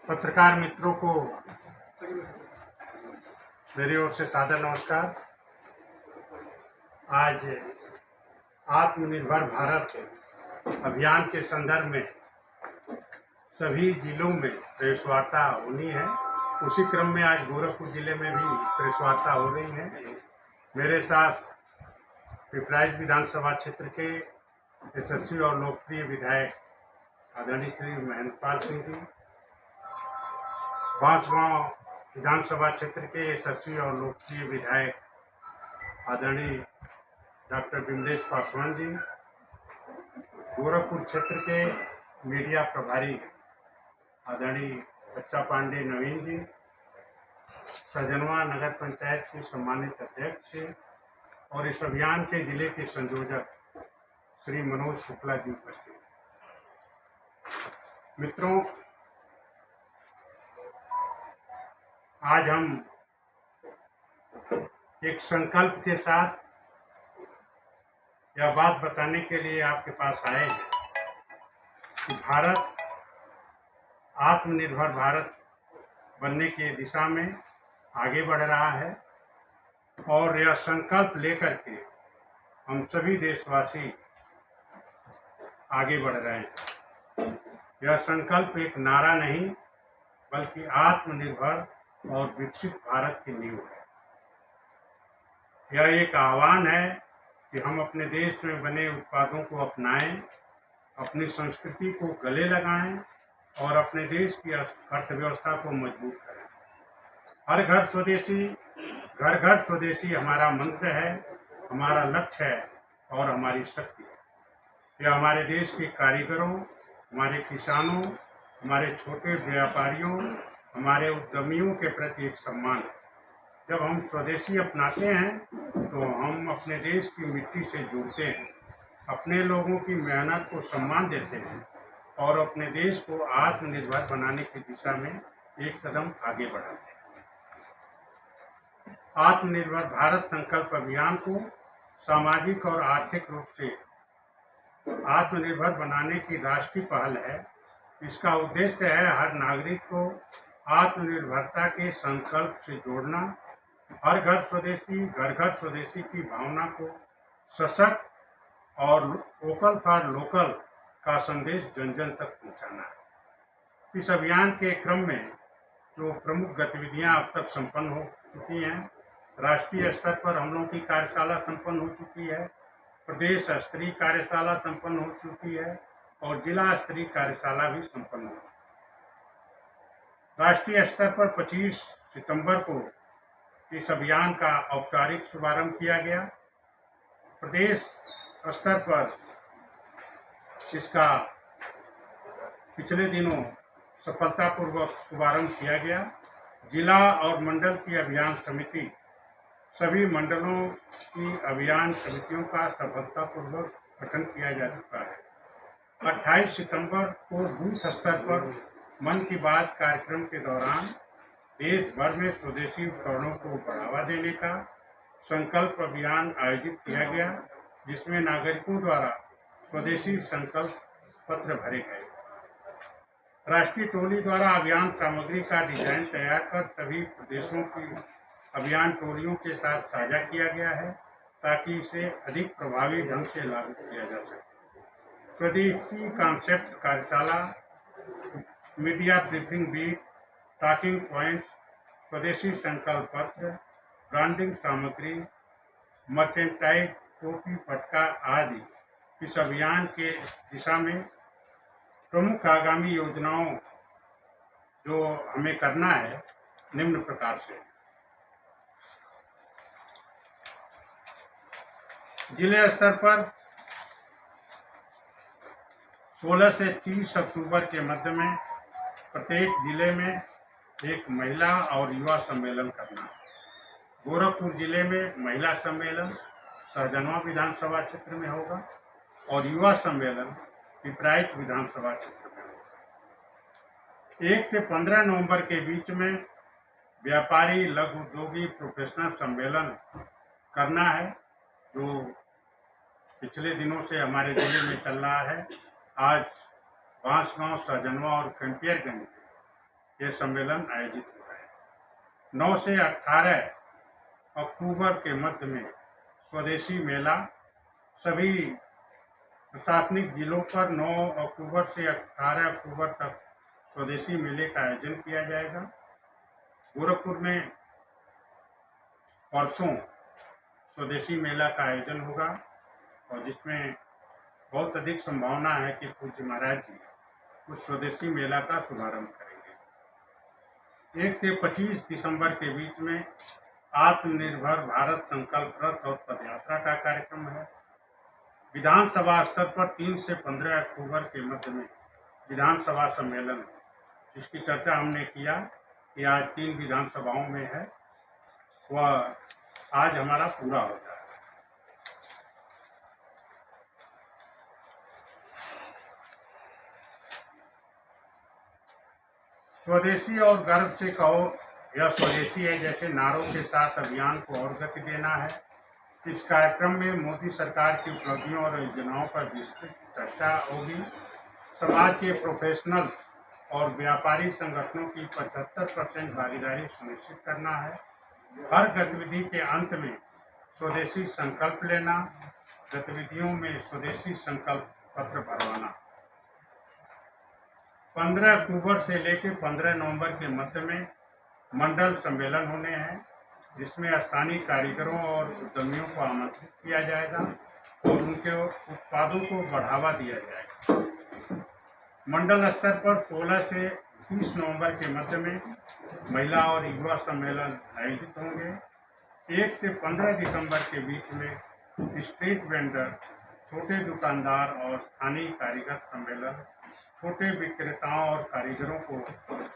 पत्रकार मित्रों को मेरी ओर से सादर नमस्कार। आज आत्मनिर्भर भारत अभियान के संदर्भ में सभी जिलों में प्रेस वार्ता होनी है। उसी क्रम में आज गोरखपुर जिले में भी प्रेस वार्ता हो रही है। मेरे साथ पिपराइच विधानसभा क्षेत्र के यशस्वी और लोकप्रिय विधायक आदरणीय श्री महेंद्रपाल सिंह जी, बांसगांव विधानसभा क्षेत्र के यशस्वी और लोकप्रिय विधायक आदरणीय डॉक्टर विमलेश पासवान जी, गोरखपुर क्षेत्र के मीडिया प्रभारी आदरणीय बच्चा पांडे नवीन जी, सजनवा नगर पंचायत के सम्मानित अध्यक्ष और इस अभियान के जिले के संयोजक श्री मनोज शुक्ला जी उपस्थित हैं। मित्रों, आज हम एक संकल्प के साथ यह बात बताने के लिए आपके पास आए हैं कि भारत आत्मनिर्भर भारत बनने की दिशा में आगे बढ़ रहा है और यह संकल्प लेकर के हम सभी देशवासी आगे बढ़ रहे हैं। यह संकल्प एक नारा नहीं बल्कि आत्मनिर्भर और विकसित भारत की नींव है। यह एक आह्वान है कि हम अपने देश में बने उत्पादों को अपनाएं, अपनी संस्कृति को गले लगाएं और अपने देश की अर्थव्यवस्था को मजबूत करें। हर घर स्वदेशी, घर घर स्वदेशी हमारा मंत्र है, हमारा लक्ष्य है और हमारी शक्ति है। यह हमारे देश के कारीगरों, हमारे किसानों, हमारे छोटे व्यापारियों, हमारे उद्यमियों के प्रति एक सम्मान है। जब हम स्वदेशी अपनाते हैं तो हम अपने देश की मिट्टी से जुड़ते हैं, अपने लोगों की मेहनत को सम्मान देते हैं और अपने देश को आत्मनिर्भर बनाने की दिशा में एक कदम आगे बढ़ाते हैं। आत्मनिर्भर भारत संकल्प अभियान को सामाजिक और आर्थिक रूप से आत्मनिर्भर बनाने की राष्ट्रीय पहल है। इसका उद्देश्य है हर नागरिक को आत्मनिर्भरता के संकल्प से जोड़ना, हर घर स्वदेशी, घर घर स्वदेशी की भावना को सशक्त और वोकल फॉर लोकल का संदेश जन जन तक पहुंचाना है। इस अभियान के क्रम में जो प्रमुख गतिविधियां अब तक संपन्न हो चुकी हैं, राष्ट्रीय स्तर पर हम लोगों की कार्यशाला संपन्न हो चुकी है, प्रदेश स्तरीय कार्यशाला संपन्न हो चुकी है और जिला स्तरीय कार्यशाला भी संपन्न हो चुकी है। राष्ट्रीय स्तर पर 25 सितंबर को इस अभियान का औपचारिक शुभारंभ किया गया। प्रदेश स्तर पर इसका पिछले दिनों सफलतापूर्वक शुभारंभ किया गया। जिला और मंडल की अभियान समिति, सभी मंडलों की अभियान समितियों का सफलतापूर्वक गठन किया जा चुका है। 28 सितंबर को बूथ स्तर पर मन की बात कार्यक्रम के दौरान देश भर में स्वदेशी उपकरणों को बढ़ावा देने का संकल्प अभियान आयोजित किया गया, जिसमें नागरिकों द्वारा स्वदेशी संकल्प पत्र भरे गए। राष्ट्रीय टोली द्वारा अभियान सामग्री का डिजाइन तैयार कर सभी प्रदेशों की अभियान टोलियों के साथ साझा किया गया है ताकि इसे अधिक प्रभावी ढंग से लागू किया जा सके। स्वदेशी कॉन्सेप्ट कार्यशाला, media briefing beat, talking points, स्वदेशी संकल्प पत्र, ब्रांडिंग सामग्री, मर्चेंटाइज, टोपी, पटका आदि इस अभियान के दिशा में प्रमुख आगामी योजनाओं जो हमें करना है निम्न प्रकार से। जिले स्तर पर 16 से 30 अक्टूबर के मध्य में प्रत्येक जिले में एक महिला और युवा सम्मेलन करना है। गोरखपुर जिले में महिला सम्मेलन सहजनवा विधानसभा क्षेत्र में होगा और युवा सम्मेलन पिपराइच विधानसभा क्षेत्र में होगा। 1 से 15 नवंबर के बीच में व्यापारी, लघु उद्योगी, प्रोफेशनल सम्मेलन करना है, जो पिछले दिनों से हमारे जिले में चल रहा है। आज बांसगांव, सहजनवा और कैंपियरगंज में ये सम्मेलन आयोजित हो रहा है। 9 से 18 अक्टूबर के मध्य में स्वदेशी मेला सभी प्रशासनिक जिलों पर 9 अक्टूबर से 18 अक्टूबर तक स्वदेशी मेले का आयोजन किया जाएगा। गोरखपुर में परसों स्वदेशी मेला का आयोजन होगा और जिसमें बहुत अधिक संभावना है कि पूज्य महाराज जी उस स्वदेशी मेला का शुभारंभ करेंगे। 1 से 25 दिसंबर के बीच में आत्मनिर्भर भारत संकल्प रथ और पदयात्रा का कार्यक्रम है। विधानसभा स्तर पर 3 से 15 अक्टूबर के मध्य में विधानसभा सम्मेलन, जिसकी चर्चा हमने किया कि आज 3 विधानसभाओं में है, वह आज हमारा पूरा हो जाएगा। स्वदेशी और गर्व से कहो यह स्वदेशी है जैसे नारों के साथ अभियान को और गति देना है। इस कार्यक्रम में मोदी सरकार की उपलब्धियों और योजनाओं पर विस्तृत चर्चा होगी। समाज के प्रोफेशनल और व्यापारी संगठनों की 75% भागीदारी सुनिश्चित करना है। हर गतिविधि के अंत में स्वदेशी संकल्प लेना, गतिविधियों में स्वदेशी संकल्प पत्र भरवाना। 15 अक्टूबर से लेकर 15 नवंबर के मध्य में मंडल सम्मेलन होने हैं, जिसमें स्थानीय कारीगरों और उद्यमियों को आमंत्रित किया जाएगा और उनके उत्पादों को बढ़ावा दिया जाएगा। मंडल स्तर पर 16 से 30 नवंबर के मध्य में महिला और युवा सम्मेलन आयोजित होंगे। 1 से 15 दिसंबर के बीच में स्ट्रीट वेंडर, छोटे दुकानदार और स्थानीय कारीगर सम्मेलन छोटे विक्रेताओं और कारीगरों को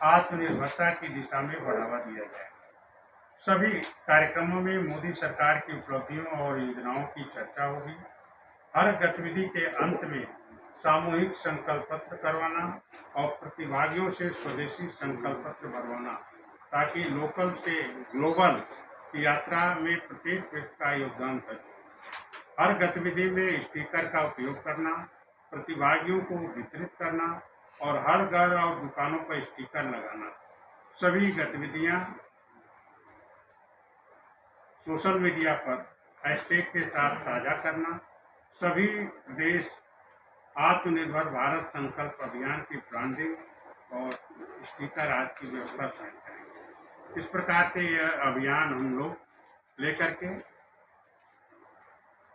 आत्मनिर्भरता की दिशा में बढ़ावा दिया जाएगा। सभी कार्यक्रमों में मोदी सरकार की उपलब्धियों और योजनाओं की चर्चा होगी। हर गतिविधि के अंत में सामूहिक संकल्प पत्र करवाना और प्रतिभागियों से स्वदेशी संकल्प पत्र भरवाना, ताकि लोकल से ग्लोबल की यात्रा में प्रत्येक व्यक्ति का योगदान करे। हर गतिविधि में स्टिकर का उपयोग करना, प्रतिभागियों को वितरित करना और हर घर और दुकानों पर स्टिकर लगाना। सभी गतिविधियां सोशल मीडिया पर हैशटैग के साथ साझा करना। सभी देश आत्मनिर्भर भारत संकल्प अभियान की ब्रांडिंग और स्टिकर आदि की व्यवस्था करेंगे। इस प्रकार से यह अभियान हम लोग लेकर के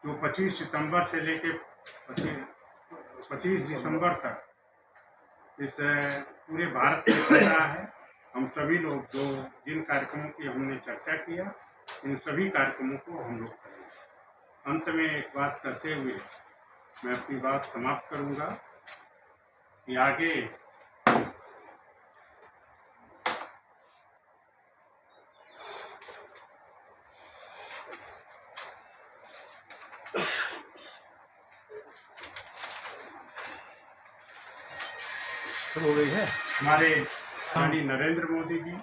जो 25 सितंबर से लेकर 25 दिसंबर तक इस पूरे भारत में चल रहा है। हम सभी लोग जो जिन कार्यक्रमों की हमने चर्चा किया, इन सभी कार्यक्रमों को हम लोग करेंगे। अंत में एक बात करते हुए मैं अपनी बात समाप्त करूंगा कि आगे हो गई है। हमारे माननीय नरेंद्र मोदी जी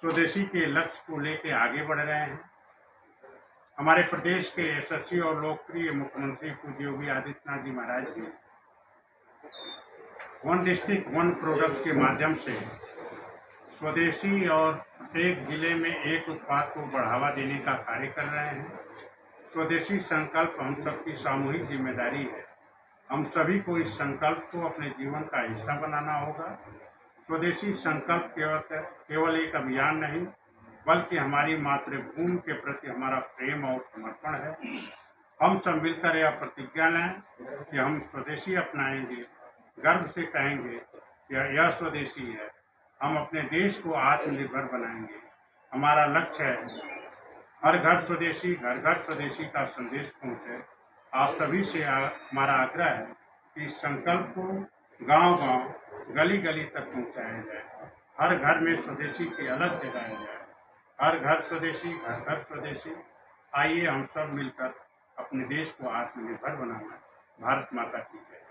स्वदेशी के लक्ष्य को लेकर आगे बढ़ रहे हैं। हमारे प्रदेश के यशस्वी और लोकप्रिय मुख्यमंत्री पूज्य योगी आदित्यनाथ जी महाराज जी वन डिस्ट्रिक्ट वन प्रोडक्ट के माध्यम से स्वदेशी और प्रत्येक जिले में एक उत्पाद को बढ़ावा देने का कार्य कर रहे हैं। स्वदेशी संकल्प हम सबकी सामूहिक जिम्मेदारी है। हम सभी को इस संकल्प को अपने जीवन का हिस्सा बनाना होगा। स्वदेशी संकल्प केवल एक अभियान नहीं, बल्कि हमारी मातृभूमि के प्रति हमारा प्रेम और समर्पण है। हम सब मिलकर यह प्रतिज्ञा लें कि हम स्वदेशी अपनाएंगे, गर्व से कहेंगे कि यह स्वदेशी है। हम अपने देश को आत्मनिर्भर बनाएंगे। हमारा लक्ष्य है हर घर स्वदेशी, घर घर स्वदेशी का संदेश पहुँचे। आप सभी से हमारा आग्रह है कि इस संकल्प को गांव-गांव, गली-गली तक पहुंचाया जाए। हर घर में स्वदेशी की अलग जगाया जाए। हर घर स्वदेशी, घर घर स्वदेशी। आइए हम सब मिलकर अपने देश को आत्मनिर्भर बनाना। भारत माता की जय।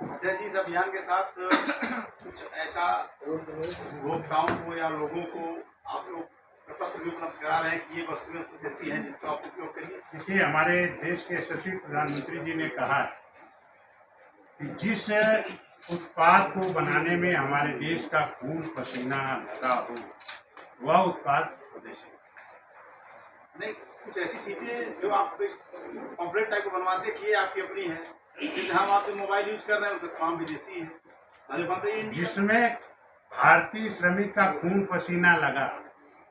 अध्यक्ष जी, इस अभियान के साथ कुछ ऐसा उपभोक्ताओं को या लोगों को आप लोग पत्र भी उपलब्ध करा रहे हैं कि ये वस्तुएं स्वदेशी हैं जिसका आप उपयोग करिए? देखिए, हमारे देश के यशस्वी प्रधानमंत्री जी ने कहा है कि जिस उत्पाद को बनाने में हमारे देश का खून पसीना लगा हो वह उत्पाद स्वदेशी। नहीं, कुछ ऐसी चीजें जो आप पॉम्पलेट टाइप को बनवाते हैं कि ये आपकी अपनी है, जैसे हम आपके मोबाइल यूज कर रहे हैं उसका काम विदेशी है, जिसमें भारतीय श्रमिक का खून पसीना लगा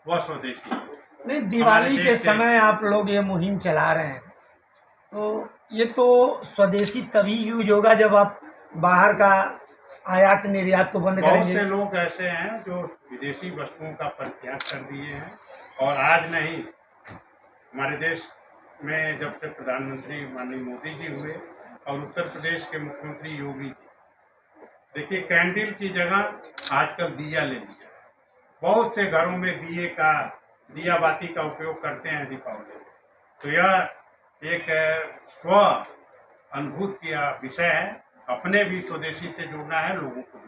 वह स्वदेशी है। नहीं, दिवाली के समय आप लोग ये मुहिम चला रहे हैं तो ये तो स्वदेशी तभी यूज होगा जब आप बाहर का आयात निर्यात तो बंद बहुत करेंगे। से लोग ऐसे हैं जो विदेशी वस्तुओं का परित्याग कर दिए हैं और आज नहीं, हमारे देश में जब से प्रधानमंत्री माननीय मोदी जी हुए और उत्तर प्रदेश के मुख्यमंत्री योगी जी, देखिए कैंडल की जगह आजकल दिया ले लिया है। बहुत से घरों में दिया बाती का उपयोग करते हैं दीपावली में। तो यह एक स्व अनुभूत किया विषय है, अपने भी स्वदेशी से जुड़ना है, लोगों को